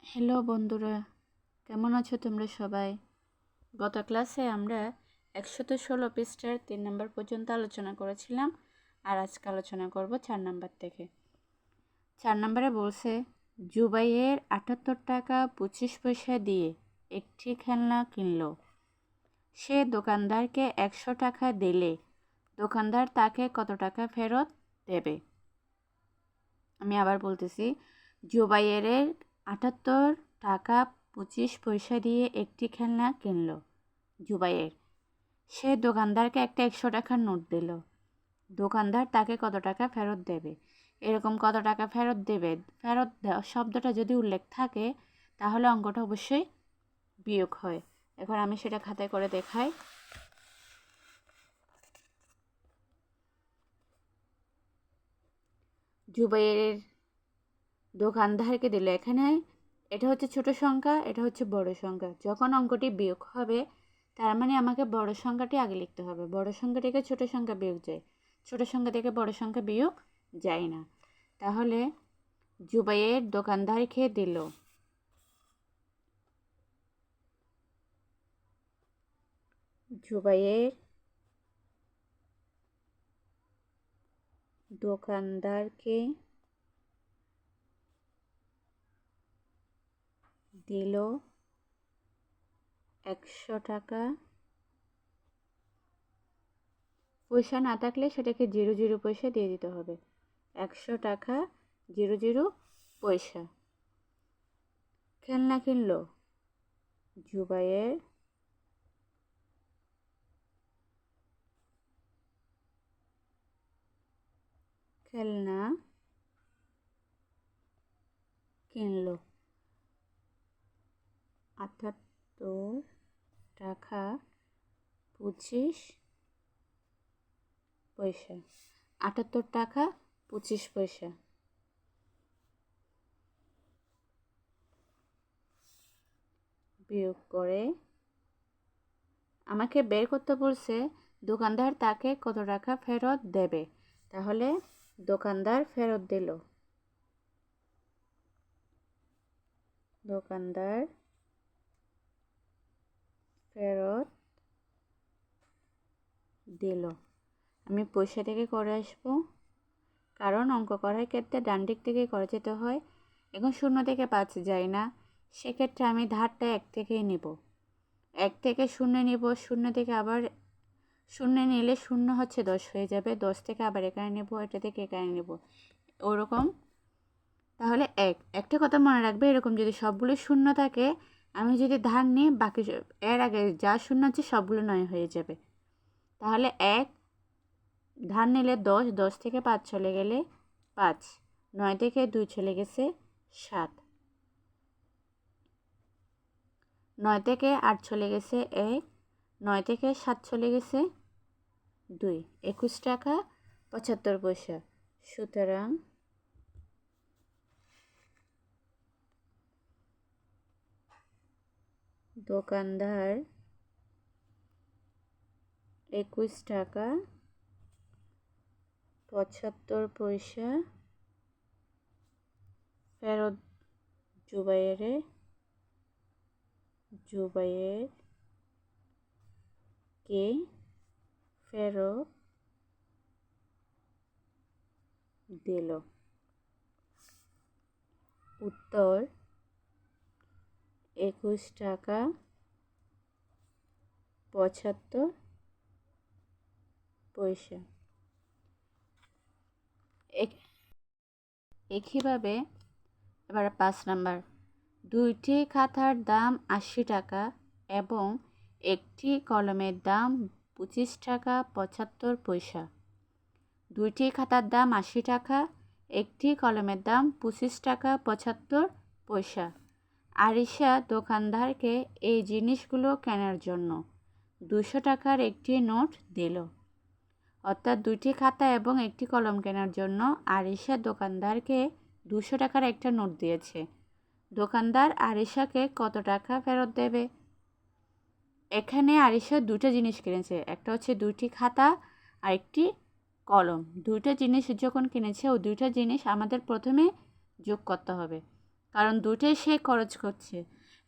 Hello বন্ধুরা, কেমন আছো তোমরা সবাই? গত ক্লাসে আমরা 116 পৃষ্ঠার 3 নম্বর পর্যন্ত আলোচনা করেছিলাম, আর আজকে আলোচনা করব 4 নম্বর থেকে। 4 নম্বরে বলছে, জুবাইয়ের 78 টাকা 25 পয়সা দিয়ে একটি খেলনা কিনল। সে দোকানদারকে 100 টাকা দিলে দোকানদার তাকে কত টাকা ফেরত দেবে? আমি আবার বলতেছি, জুবাইয়ের 78 টাকা 25 পয়সা দিয়ে একটি খেলনা কিনল। জুবাইয়ের, সে দোকানদারকে একটা 100 টাকার নোট দিল। দোকানদার তাকে কত টাকা ফেরত দেবে? এরকম কত টাকা ফেরত দেবে, ফেরত দেওয়া শব্দটা যদি উল্লেখ থাকে তাহলে অঙ্কটা অবশ্যই বিয়োগ হয়। এখন আমি সেটা খাতায় করে দেখাই। জুবাইয়ের দোকানদারকে দিল, এখানে এটা হচ্ছে ছোট সংখ্যা, এটা হচ্ছে বড় সংখ্যা। যখন অঙ্কটি বিয়োগ হবে তার মানে আমাকে বড় সংখ্যাটি আগে লিখতে হবে। বড় সংখ্যা থেকে ছোট সংখ্যা বিয়োগ যায়, ছোট সংখ্যা থেকে বড় সংখ্যা বিয়োগ যায় না। তাহলে জুবাইয়ের দোকানদারকে দিল, জুবাইয়ের দোকানদারকে দিল 100 টাকা। পয়সা না থাকলে সেটাকে 00 পয়সা দিয়ে দিতে হবে। 100 টাকা 00 পয়সা। খেলনা কিনলো, জুবাইয়ের খেলনা কিনলো 78 টাকা 25 পয়সা। 78 টাকা 25 পয়সা বিয়োগ করে আমাকে বের করতে বলছে দোকানদার তাকে কত টাকা ফেরত দেবে। তাহলে দোকানদার ফেরত দিল, দোকানদার ফেরত দিল। আমি পয়সা থেকে করে আসবো, কারণ অঙ্ক করার ক্ষেত্রে ডান দিক থেকে করে যেতে হয়। এখন 0 থেকে 5 যায় না, সেক্ষেত্রে আমি ধারটা 1 থেকেই নেব। 1 থেকে 0 নেব, 0 থেকে আবার 0 নিলে 0 হচ্ছে 10 হয়ে যাবে। 10 থেকে আবার এখানে নেব, এটা থেকে এখানে নেব, ওরকম। তাহলে একটা কথা মনে রাখবে, এরকম যদি সবগুলো 0 থাকে, আমি যদি ধার নিই বাকি এর আগে যা 0 আছে সবগুলো 9 হয়ে যাবে। তাহলে 1 ধার নিলে 10, 10 থেকে 5 চলে গেলে 5, 9 থেকে 2 চলে গেছে 7, 9 থেকে 8 চলে গেছে 1, 9 থেকে 7 চলে গেছে 2, 21 টাকা 75 পয়সা। সুতরাং দোকানদার 21 টাকা 75 পয়সা ফেরত জুবাইয়েরকে ফেরত দিল। উত্তর 21 টাকা 75 পয়সা। একইভাবে এবার 5 নাম্বার, দুইটি খাতার দাম 80 টাকা এবং একটি কলমের দাম 25 টাকা 75 পয়সা। দুইটি খাতার দাম 80 টাকা, একটি কলমের দাম 25 টাকা 75 পয়সা। আরিশা দোকানদারকে এই জিনিসগুলো কেনার জন্য 200 টাকার একটি নোট দিল। অর্থাৎ দুইটি খাতা এবং একটি কলম কেনার জন্য আরিশা দোকানদারকে 200 টাকার একটা নোট দিয়েছে। দোকানদার আরিশাকে কত টাকা ফেরত দেবে? এখানে আরিশা দুটো জিনিস কিনেছে, একটা হচ্ছে দুইটি খাতা আর একটি কলম। দুইটা জিনিস যখন কিনেছে, ওই দুইটা জিনিস আমাদের প্রথমে যোগ করতে হবে। কারণ দুটোই সে খরচ করছে।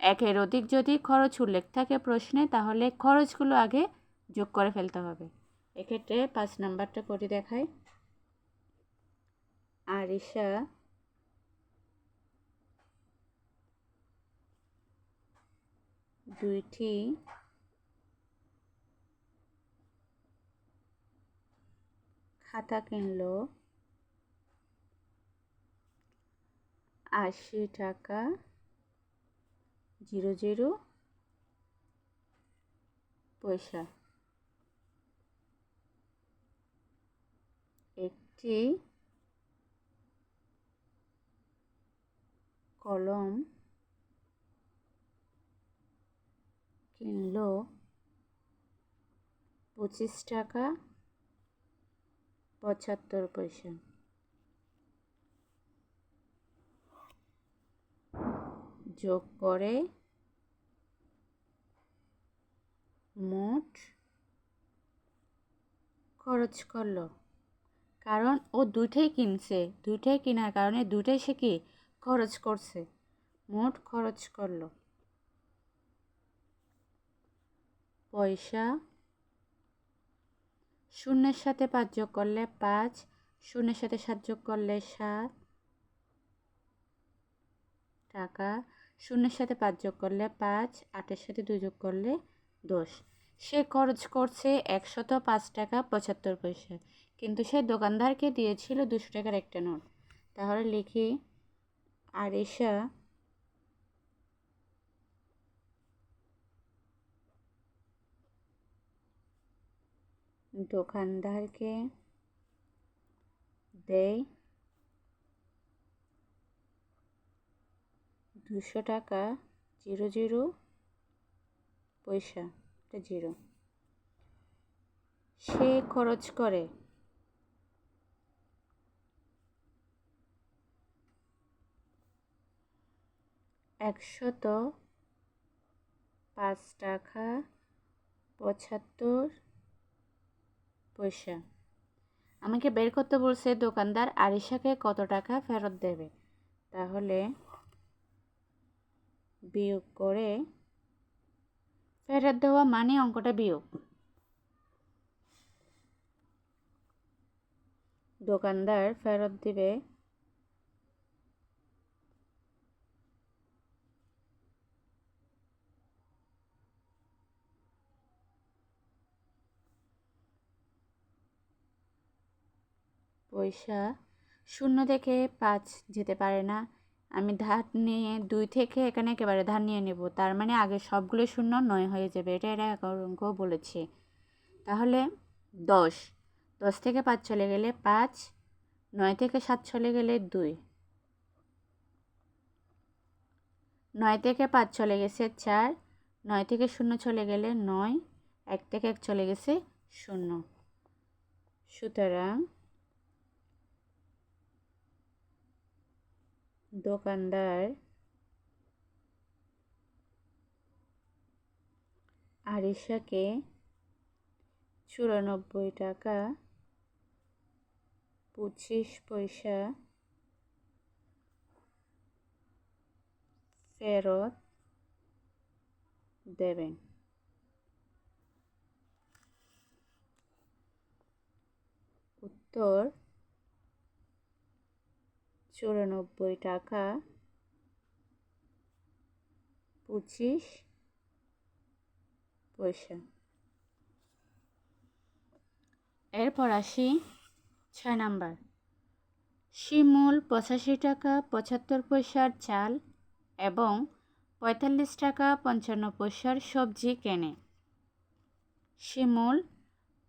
একের অধিক যদি খরচ উল্লেখ থাকে প্রশ্নে, তাহলে খরচগুলো আগে যোগ করে ফেলতে হবে। এক্ষেত্রে 5 নাম্বারটা করে দেখাই। আরিশা দুইটি খাতা কিনলো 80 টাকা 00 পয়সা। একটি কলম কিনলো 25 টাকা 75 পয়সা। যোগ করে মোট খরচ করলো। কারণ ও দুইটাই কিনছে, দুইটাই কেনার কারণে দুইটাই সে কি খরচ করছে, মোট খরচ করলো। পয়সা, শূন্যের সাথে 5 যোগ করলে 5, শূন্যের সাথে 7 যোগ করলে 7 টাকা, শূন্যের সাথে 5 যোগ করলে 5, 8-এর সাথে 2 যোগ করলে 10। সে খরচ করছে 105 টাকা 75 পয়সা, কিন্তু সে দোকানদারকে দিয়েছিল 200 টাকার একটা নোট। তাহলে লিখি আরিশা দোকানদারকে দেয় 200 টাকা 00 পয়সা, এটা 0। সে খরচ করে 105 টাকা 75 পয়সা। আমাকে বের করতে বলছে দোকানদার আরিশাকে কত টাকা ফেরত দেবে। তাহলে বিয়োগ করে, ফেরত দেওয়া মানে অঙ্কটা বিয়োগ। দোকানদার ফেরত দিবে পয়সা। 0 থেকে 5 যেতে পারে না, আমি ধার নিয়ে 2 থেকে এখানে একেবারে ধার নিয়ে নেব, তার মানে আগে সবগুলো 0 9 হয়ে যাবে, এটা অঙ্ক বলেছে। তাহলে 10, 10 থেকে 5 চলে গেলে 5, 9 থেকে 7 চলে গেলে 2, 9 থেকে 5 চলে গেছে 4, 9 থেকে 0 চলে গেলে 9, 1 থেকে 1 চলে গেছে 0। সুতরাং দোকানদার আরিশাকে 94 টাকা 25 পয়সা ফেরত দেবেন। উত্তর 94 টাকা 25 পয়সা। এরপর আসি 6 নাম্বার। শিমুল 85 টাকা 75 পয়সার চাল এবং 45 টাকা 55 পয়সার সবজি কেনে। শিমুল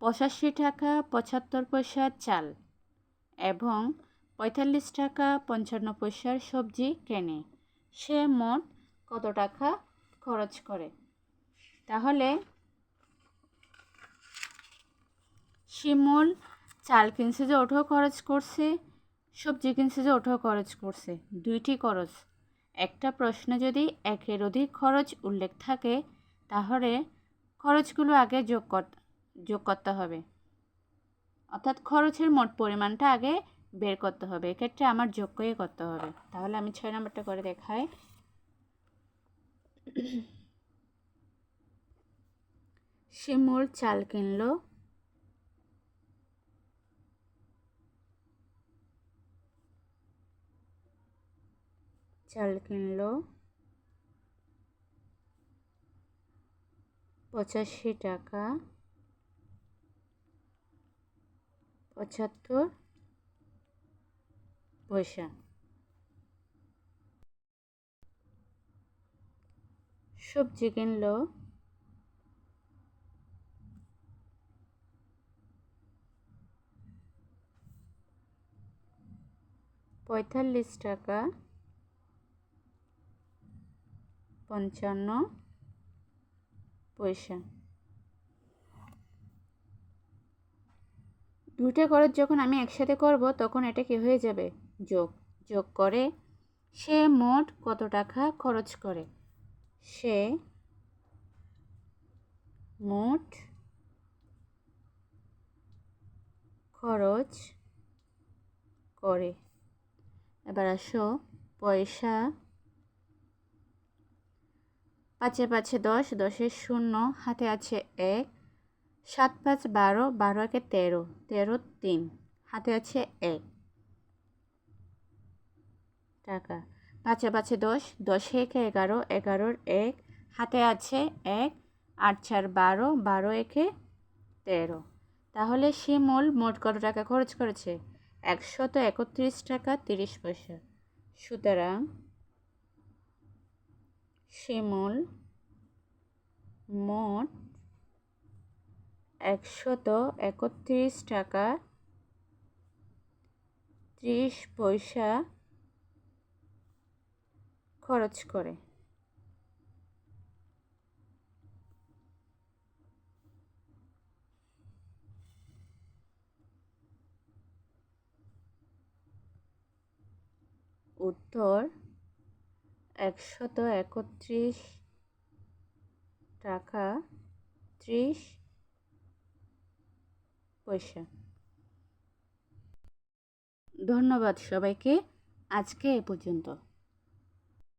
85 টাকা 75 পয়সার চাল এবং 45 টাকা 55 পয়সার সবজি কেনে। সে মোট কত টাকা খরচ করে? তাহলে শিমুল চাল কিনছে যে ওটাও খরচ করছে, সবজি কিনছে যে ওটাও খরচ করছে, দুইটি খরচ। একটা প্রশ্নে যদি একের অধিক খরচ উল্লেখ থাকে, তাহলে খরচগুলো আগে যোগ করতে হবে, অর্থাৎ খরচের মোট পরিমাণটা আগে বের করতে হবে। এক্ষেত্রে আমার যোগ করে করতে হবে। তাহলে আমি 6 নম্বরটা করে দেখাই। শিমুল চাল কিনলো, চাল কিনলো 85 টাকা 75 পয়সা। সবজি কিনলো 45 টাকা 55 পয়সা। দুটো খরচ যখন আমি একসাথে করব তখন এটা কি হয়ে যাবে? যোগ। যোগ করে সে মোট কত টাকা খরচ করে? সে মোট খরচ করে। এবার আসো পয়সা, 5 এ 5 10, 10 শূন্য, হাতে আছে 1, 7 5 12, 12 একে 13, 13 3, হাতে আছে 1 টাকা। 5 এ 5 10, 10 একে 11, 11 1, হাতে আছে 1, 8 4 12, 12 একে 13। তাহলে শিমুল মোট কত টাকা খরচ করেছে? 131 টাকা 30 পয়সা। সুতরাং শিমুল মোট 131 টাকা 30 পয়সা খরচ করে। উত্তর 131 টাকা 30 পয়সা। ধন্যবাদ সবাইকে। আজকে এ পর্যন্ত।